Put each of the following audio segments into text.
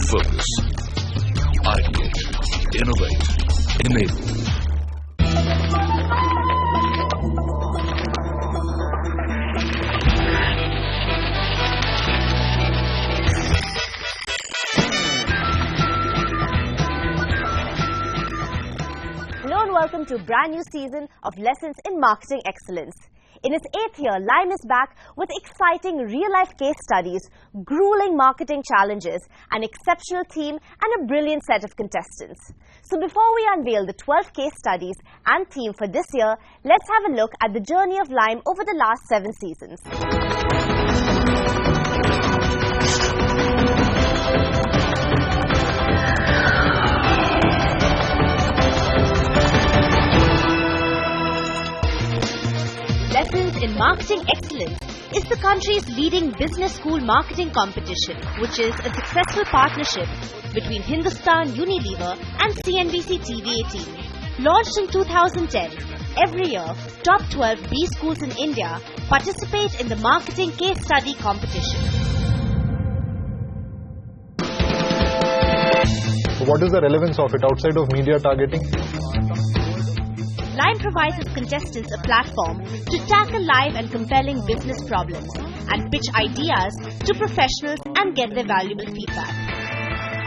Focus. Ideate. Innovate. Enable. Welcome to a brand new season of Lessons in Marketing Excellence. In its 8th year, L.I.M.E is back with exciting real-life case studies, grueling marketing challenges, an exceptional theme, and a brilliant set of contestants. So before we unveil the 12 case studies and theme for this year, let's have a look at the journey of L.I.M.E over the last 7 seasons. Lessons in Marketing Excellence is the country's leading business school marketing competition, which is a successful partnership between Hindustan Unilever and CNBC TV18. Launched in 2010, every year, top 12 B schools in India participate in the marketing case study competition. What is the relevance of it outside of media targeting? L.I.M.E provides its contestants a platform to tackle live and compelling business problems and pitch ideas to professionals and get their valuable feedback.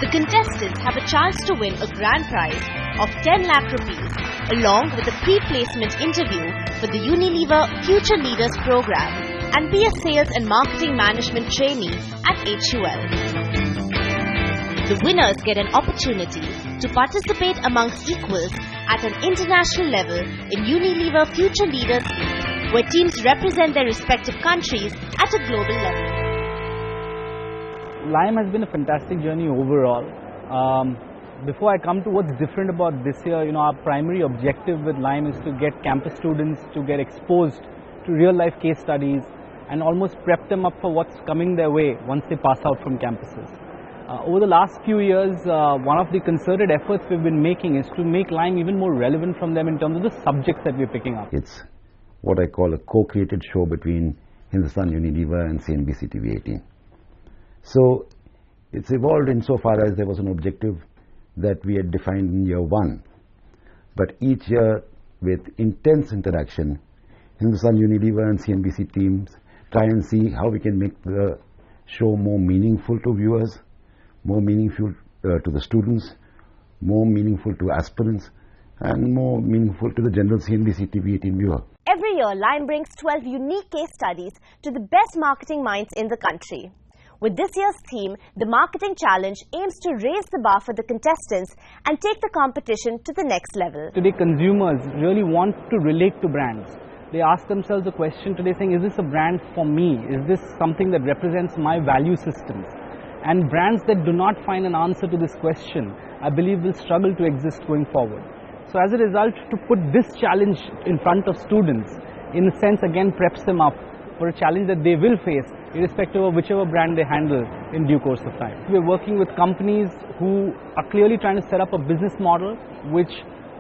The contestants have a chance to win a grand prize of 10 lakh rupees along with a pre-placement interview for the Unilever Future Leaders program and be a sales and marketing management trainee at HUL. The winners get an opportunity to participate amongst equals at an international level in Unilever Future Leaders League, where teams represent their respective countries at a global level. L.I.M.E has been a fantastic journey overall. Before I come to what's different about this year, our primary objective with L.I.M.E is to get campus students to get exposed to real-life case studies and almost prep them up for what's coming their way once they pass out from campuses. Over the last few years, one of the concerted efforts we've been making is to make L.I.M.E even more relevant from them in terms of the subjects that we're picking up. It's what I call a co-created show between Hindustan Unilever and CNBC TV18. So it's evolved insofar as there was an objective that we had defined in year 1. But each year, with intense interaction, Hindustan Unilever and CNBC teams try and see how we can make the show more meaningful to viewers, more meaningful to the students, more meaningful to aspirants, and more meaningful to the general CNBC TV18 viewer. Every year, L.I.M.E brings 12 unique case studies to the best marketing minds in the country. With this year's theme, the Marketing Challenge aims to raise the bar for the contestants and take the competition to the next level. Today, consumers really want to relate to brands. They ask themselves a question today saying, is this a brand for me? Is this something that represents my value systems? And brands that do not find an answer to this question, I believe, will struggle to exist going forward. So as a result, to put this challenge in front of students, in a sense, again, preps them up for a challenge that they will face, irrespective of whichever brand they handle in due course of time. We're working with companies who are clearly trying to set up a business model which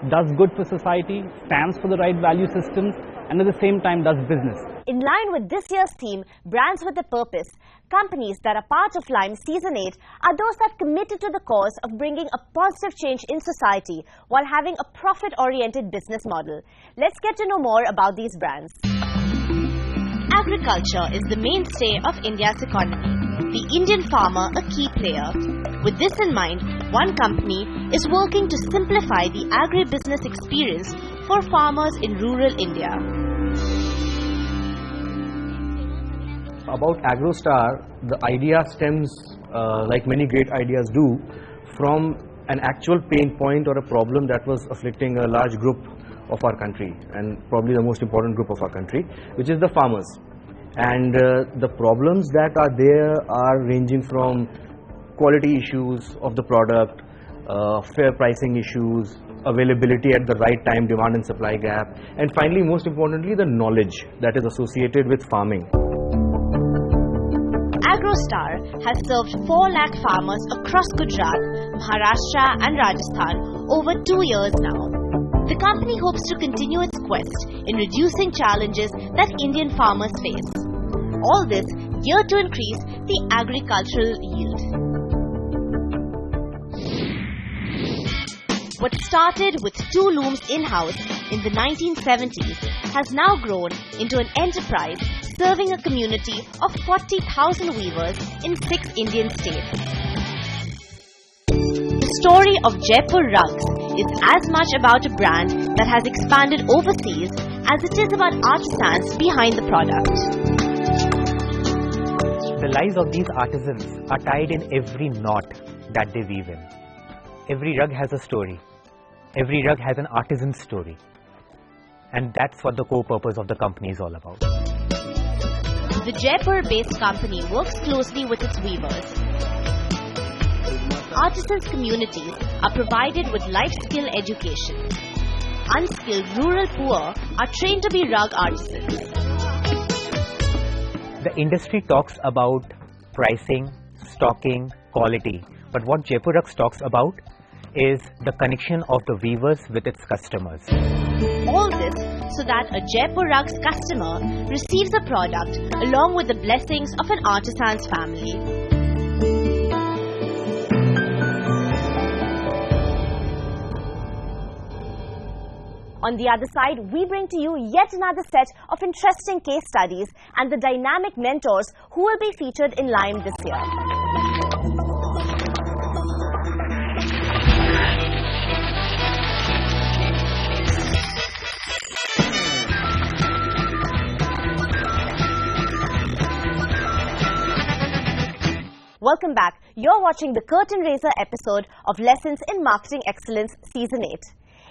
does good for society, stands for the right value systems, and at the same time does business. In line with this year's theme, Brands with a Purpose, companies that are part of L.I.M.E Season 8 are those that committed to the cause of bringing a positive change in society while having a profit-oriented business model. Let's get to know more about these brands. Agriculture is the mainstay of India's economy. The Indian farmer a key player. With this in mind, one company is working to simplify the agribusiness experience for farmers in rural India. About AgroStar, the idea stems, like many great ideas do, from an actual pain point or a problem that was afflicting a large group of our country, and probably the most important group of our country, which is the farmers. And the problems that are there are ranging from quality issues of the product, fair pricing issues, availability at the right time, demand and supply gap, and finally, most importantly, the knowledge that is associated with farming. AgroStar has served 4 lakh farmers across Gujarat, Maharashtra and Rajasthan over 2 years now. The company hopes to continue its quest in reducing challenges that Indian farmers face. All this geared to increase the agricultural yield. What started with 2 looms in-house in the 1970s has now grown into an enterprise serving a community of 40,000 weavers in 6 Indian states. The story of Jaipur Rugs is as much about a brand that has expanded overseas as it is about artisans behind the product. The lives of these artisans are tied in every knot that they weave in. Every rug has a story. Every rug has an artisan's story. And that's what the core purpose of the company is all about. The Jaipur-based company works closely with its weavers. Artisans' communities are provided with life skill education. Unskilled rural poor are trained to be rug artisans. The industry talks about pricing, stocking, quality. But what Jaipur Rugs talks about is the connection of the weavers with its customers. All this so that a Jaipur Rugs customer receives a product along with the blessings of an artisan's family. On the other side, we bring to you yet another set of interesting case studies and the dynamic mentors who will be featured in L.I.M.E this year. Welcome back. You're watching the Curtain Raiser episode of Lessons in Marketing Excellence Season 8.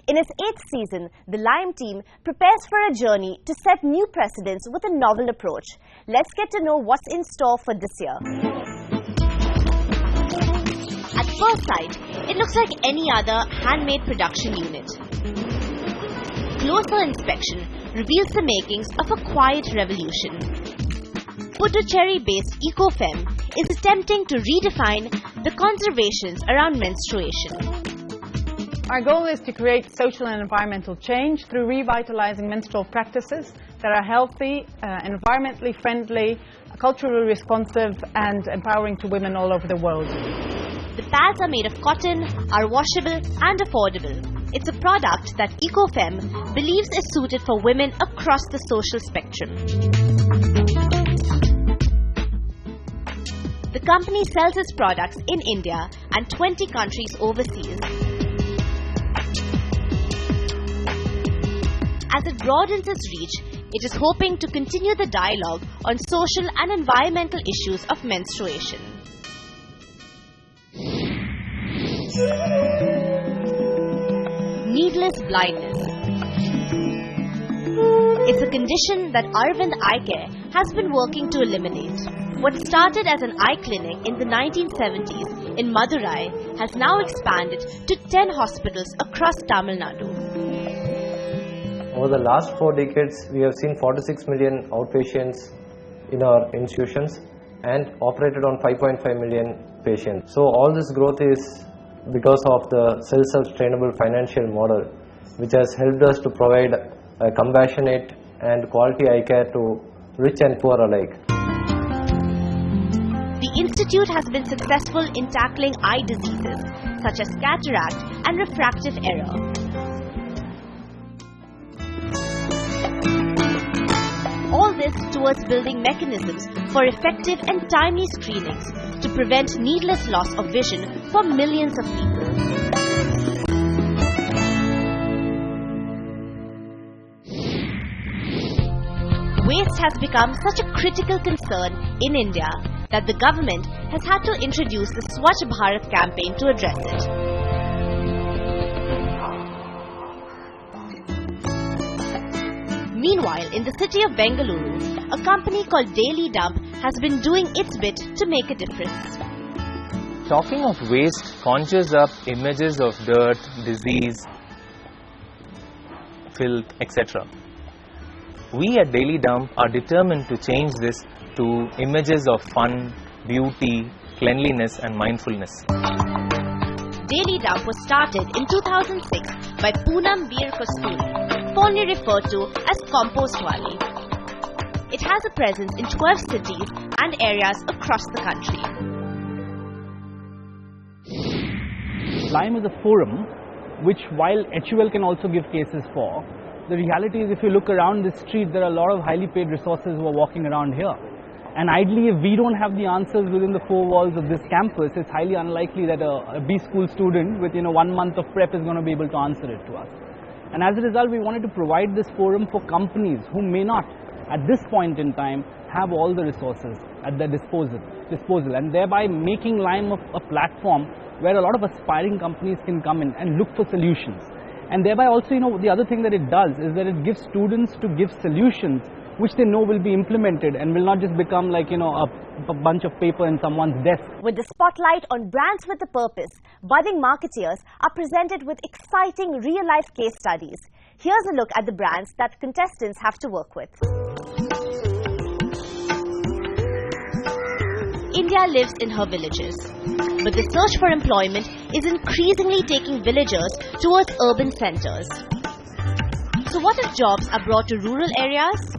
In its 8th season, the L.I.M.E team prepares for a journey to set new precedents with a novel approach. Let's get to know what's in store for this year. At first sight, it looks like any other handmade production unit. Closer inspection reveals the makings of a quiet revolution. Puducherry-based EcoFem is attempting to redefine the conservations around menstruation. Our goal is to create social and environmental change through revitalizing menstrual practices that are healthy, environmentally friendly, culturally responsive and empowering to women all over the world. The pads are made of cotton, are washable and affordable. It's a product that EcoFem believes is suited for women across the social spectrum. The company sells its products in India and 20 countries overseas. As it broadens its reach, it is hoping to continue the dialogue on social and environmental issues of menstruation. Needless blindness. It's a condition that Arvind Eye Care has been working to eliminate. What started as an eye clinic in the 1970s in Madurai has now expanded to 10 hospitals across Tamil Nadu. Over the last 4 decades, we have seen 46 million outpatients in our institutions and operated on 5.5 million patients. So all this growth is because of the self-sustainable financial model, which has helped us to provide a compassionate and quality eye care to rich and poor alike. The institute has been successful in tackling eye diseases such as cataract and refractive error. All this towards building mechanisms for effective and timely screenings to prevent needless loss of vision for millions of people. Waste has become such a critical concern in India that the government has had to introduce the Swachh Bharat campaign to address it. Meanwhile, in the city of Bengaluru, a company called Daily Dump has been doing its bit to make a difference. Talking of waste conjures up images of dirt, disease, filth, etc. We at Daily Dump are determined to change this to images of fun, beauty, cleanliness and mindfulness. Daily Dump was started in 2006 by Poonam Veer Kasturi, fondly referred to as Compost Wali. It has a presence in 12 cities and areas across the country. L.I.M.E is a forum which while HUL can also give cases for, the reality is if you look around the street, there are a lot of highly paid resources who are walking around here. And ideally, if we don't have the answers within the four walls of this campus, it's highly unlikely that a B school student with 1 month of prep is going to be able to answer it to us. And as a result, we wanted to provide this forum for companies who may not, at this point in time, have all the resources at their disposal, and thereby making L.I.M.E a platform where a lot of aspiring companies can come in and look for solutions. And thereby also, the other thing that it does is that it gives students to give solutions which they know will be implemented and will not just become like, a bunch of paper in someone's desk. With the spotlight on brands with a purpose, budding marketeers are presented with exciting real-life case studies. Here's a look at the brands that contestants have to work with. India lives in her villages, but the search for employment is increasingly taking villagers towards urban centers. So what if jobs are brought to rural areas?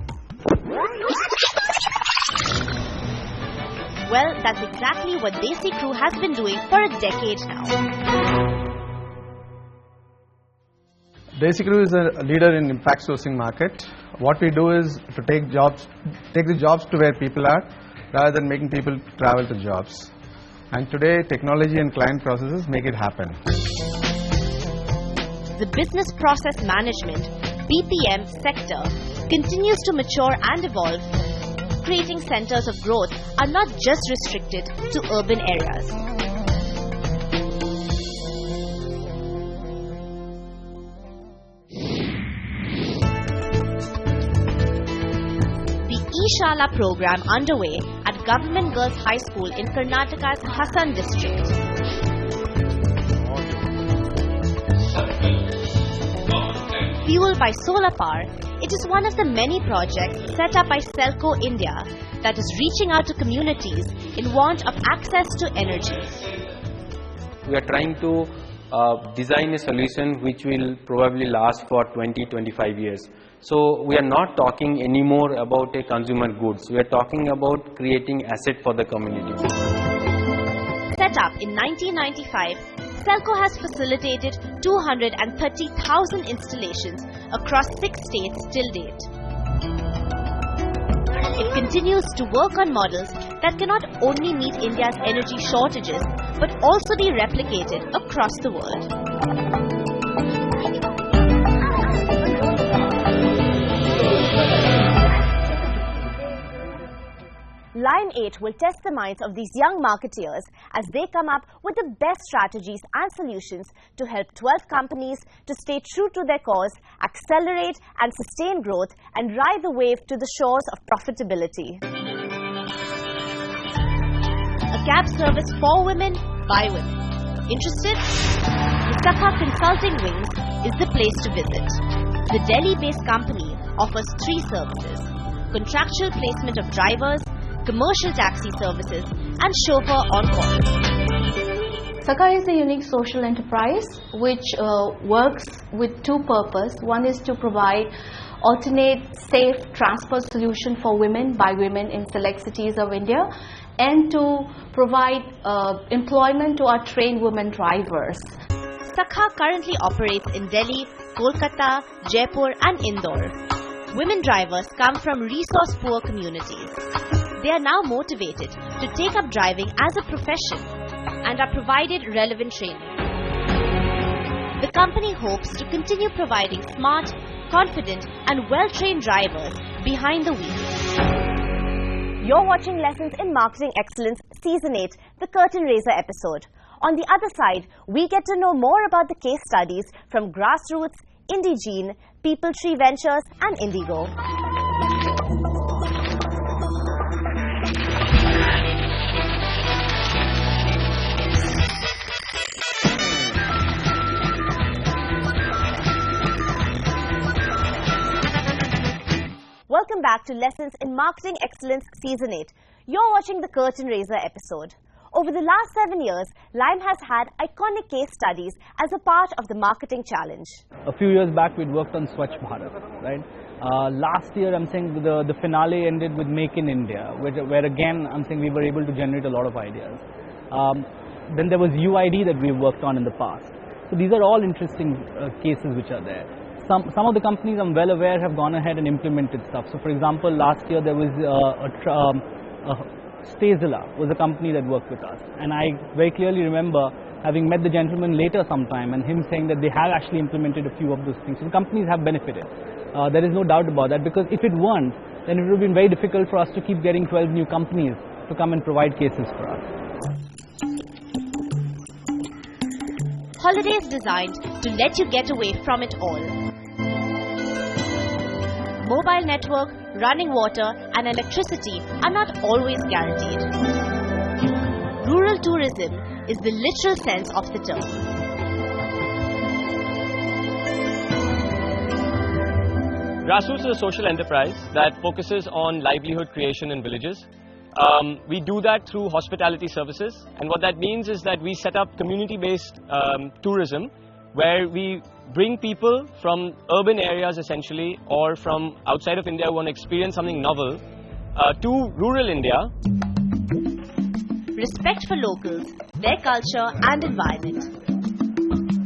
Well, that's exactly what Desi Crew has been doing for a decade now. Desi Crew is a leader in impact sourcing market. What we do is to take the jobs to where people are, rather than making people travel to jobs. And today, technology and client processes make it happen. The business process management (BPM) sector continues to mature and evolve. Creating centers of growth are not just restricted to urban areas. The E-Shala program underway at Government Girls High School in Karnataka's Hassan district. Fueled by solar power, it is one of the many projects set up by Selco India that is reaching out to communities in want of access to energy. We are trying to design a solution which will probably last for 20-25 years. So we are not talking anymore about a consumer goods. We are talking about creating asset for the community. Set up in 1995, Selco has facilitated 230,000 installations across 6 states till date. It continues to work on models that cannot only meet India's energy shortages but also be replicated across the world. L.I.M.E 8 will test the minds of these young marketeers as they come up with the best strategies and solutions to help 12 companies to stay true to their cause, accelerate and sustain growth, and ride the wave to the shores of profitability. A cab service for women, by women. Interested? The Sakha Consulting Wings is the place to visit. The Delhi-based company offers 3 services: contractual placement of drivers, commercial taxi services, and chauffeur on call. Sakha is a unique social enterprise which works with 2 purposes. One is to provide alternate safe transport solution for women by women in select cities of India, and to provide employment to our trained women drivers. Sakha currently operates in Delhi, Kolkata, Jaipur and Indore. Women drivers come from resource-poor communities. They are now motivated to take up driving as a profession and are provided relevant training. The company hopes to continue providing smart, confident and well-trained drivers behind the wheel. You're watching Lessons in Marketing Excellence Season 8, the Curtain Raiser episode. On the other side, we get to know more about the case studies from Grassroots, Indigene, People Tree Ventures and Indigo. Welcome back to Lessons in Marketing Excellence Season 8. You're watching the Curtain Raiser episode. Over the last 7 years, L.I.M.E has had iconic case studies as a part of the marketing challenge. A few years back, we'd worked on Swachh Bharat, right? Last year, I'm saying the finale ended with Make in India, where again, I'm saying we were able to generate a lot of ideas. Then there was UID that we've worked on in the past. So these are all interesting cases which are there. Some of the companies I'm well aware have gone ahead and implemented stuff. So for example, last year there was Stazilla was a company that worked with us, and I very clearly remember having met the gentleman later sometime and him saying that they have actually implemented a few of those things. So the companies have benefited. There is no doubt about that, because if it weren't, then it would have been very difficult for us to keep getting 12 new companies to come and provide cases for us. Holidays designed to let you get away from it all. Mobile network, running water and electricity are not always guaranteed. Rural tourism is the literal sense of the term. Grassroots is a social enterprise that focuses on livelihood creation in villages. We do that through hospitality services, and what that means is that we set up community-based tourism where we bring people from urban areas essentially, or from outside of India who want to experience something novel, to rural India. Respect for locals, their culture and environment.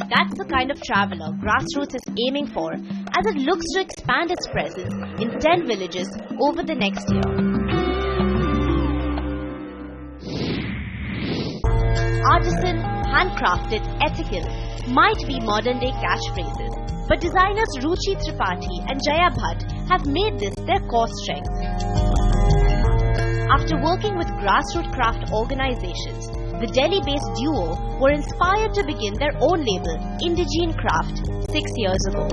That's the kind of traveller Grassroots is aiming for as it looks to expand its presence in 10 villages over the next year. Artisan, handcrafted, ethical might be modern-day catchphrases, but designers Ruchi Tripathi and Jaya Bhatt have made this their core strength. After working with grassroots craft organizations, the Delhi-based duo were inspired to begin their own label, Indigene Craft, 6 years ago.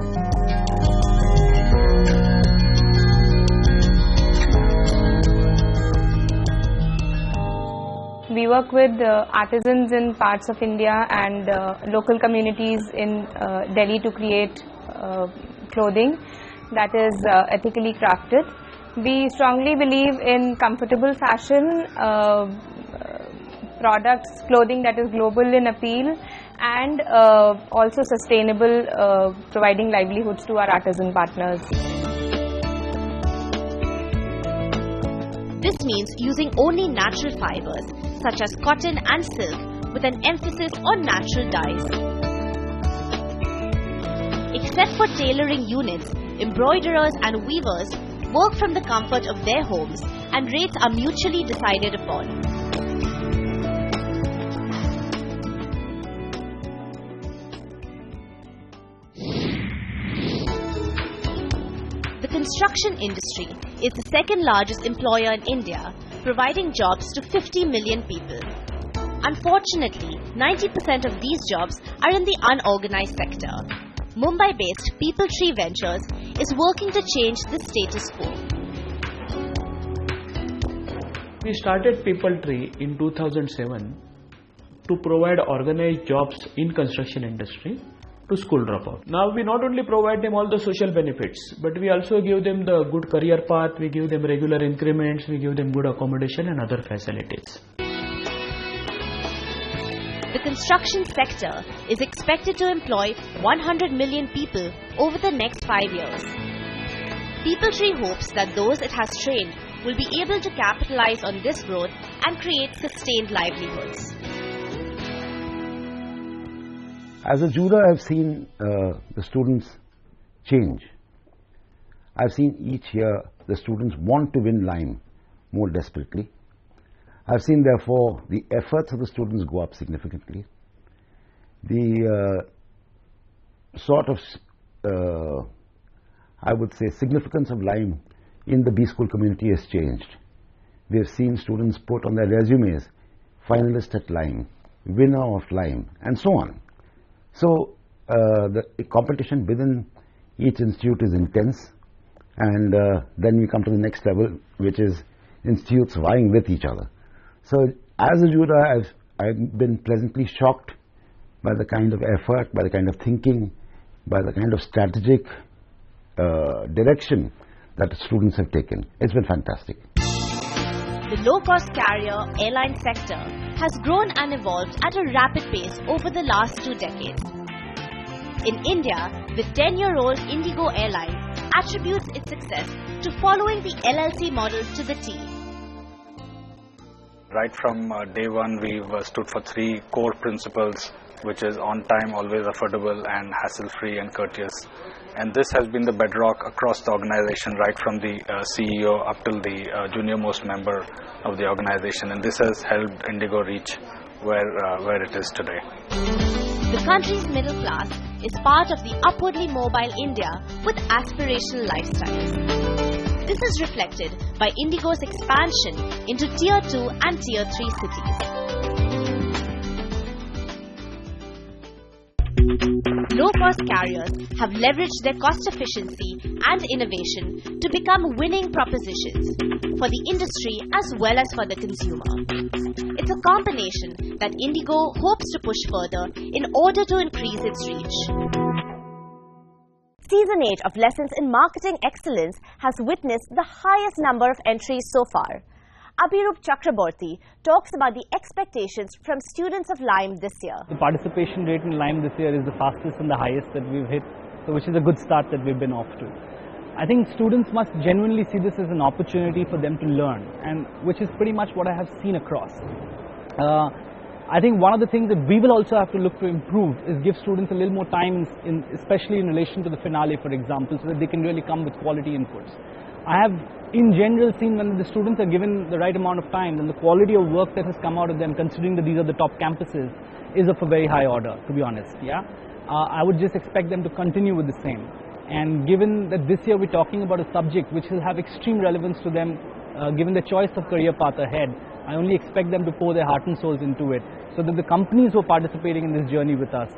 We work with artisans in parts of India and local communities in Delhi to create clothing that is ethically crafted. We strongly believe in comfortable fashion, products, clothing that is global in appeal, and also sustainable, providing livelihoods to our artisan partners. This means using only natural fibers such as cotton and silk with an emphasis on natural dyes. Except for tailoring units, embroiderers and weavers work from the comfort of their homes, and rates are mutually decided upon. The construction industry is the second largest employer in India, providing jobs to 50 million people. Unfortunately, 90% of these jobs are in the unorganized sector. Mumbai-based People Tree Ventures is working to change the status quo. We started People Tree in 2007 to provide organized jobs in construction industry to school dropout. Now we not only provide them all the social benefits, but we also give them the good career path, we give them regular increments, we give them good accommodation and other facilities. The construction sector is expected to employ 100 million people over the next 5 years. People Tree hopes that those it has trained will be able to capitalize on this growth and create sustained livelihoods. As a juror, I've seen the students change. I've seen each year the students want to win L.I.M.E more desperately. I've seen, therefore, the efforts of the students go up significantly. The sort of, I would say, significance of L.I.M.E in the B school community has changed. We have seen students put on their resumes, finalist at L.I.M E, winner of L.I.M E, and so on. So the competition within each institute is intense, and then we come to the next level, which is institutes vying with each other. So as a juror, I've been pleasantly shocked by the kind of effort, by the kind of thinking, by the kind of strategic direction that students have taken. It's been fantastic. The low-cost carrier airline sector has grown and evolved at a rapid pace over the last 2 decades. In India, the 10-year-old Indigo airline attributes its success to following the LLC model to the T. Right from day one, we've stood for 3 core principles which is on time, always affordable and hassle-free and courteous. And this has been the bedrock across the organization, right from the CEO up till the junior most member of the organization. And this has helped Indigo reach where it is today. The country's middle class is part of the upwardly mobile India with aspirational lifestyles. This is reflected by Indigo's expansion into Tier 2 and Tier 3 cities. Low-cost carriers have leveraged their cost efficiency and innovation to become winning propositions for the industry as well as for the consumer. It's a combination that Indigo hopes to push further in order to increase its reach. Season 8 of Lessons in Marketing Excellence has witnessed the highest number of entries so far. Abhirup Chakraborty talks about the expectations from students of L.I.M.E this year. The participation rate in L.I.M.E this year is the fastest and the highest that we've hit, so which is a good start that we've been off to. I think students must genuinely see this as an opportunity for them to learn, and which is pretty much what I have seen across. I think one of the things that we will also have to look to improve is give students a little more time, especially in relation to the finale, for example, so that they can really come with quality inputs. I have in general seen when the students are given the right amount of time, then the quality of work that has come out of them, considering that these are the top campuses, is of a very high order, to be honest. Yeah, I would just expect them to continue with the same. And given that this year we're talking about a subject which will have extreme relevance to them, given the choice of career path ahead, I only expect them to pour their heart and souls into it, so that the companies who are participating in this journey with us,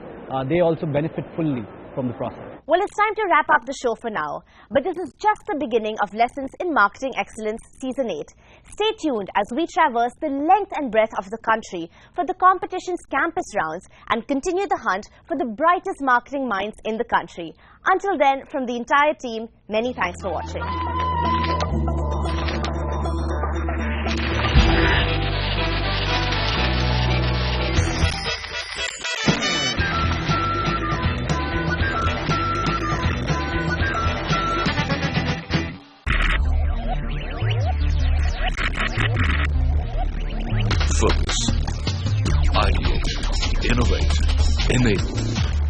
they also benefit fully from the process. Well, it's time to wrap up the show for now, but this is just the beginning of Lessons in Marketing Excellence Season 8. Stay tuned as we traverse the length and breadth of the country for the competition's campus rounds and continue the hunt for the brightest marketing minds in the country. Until then, from the entire team, many thanks for watching. Focus, ideate, innovate, enable.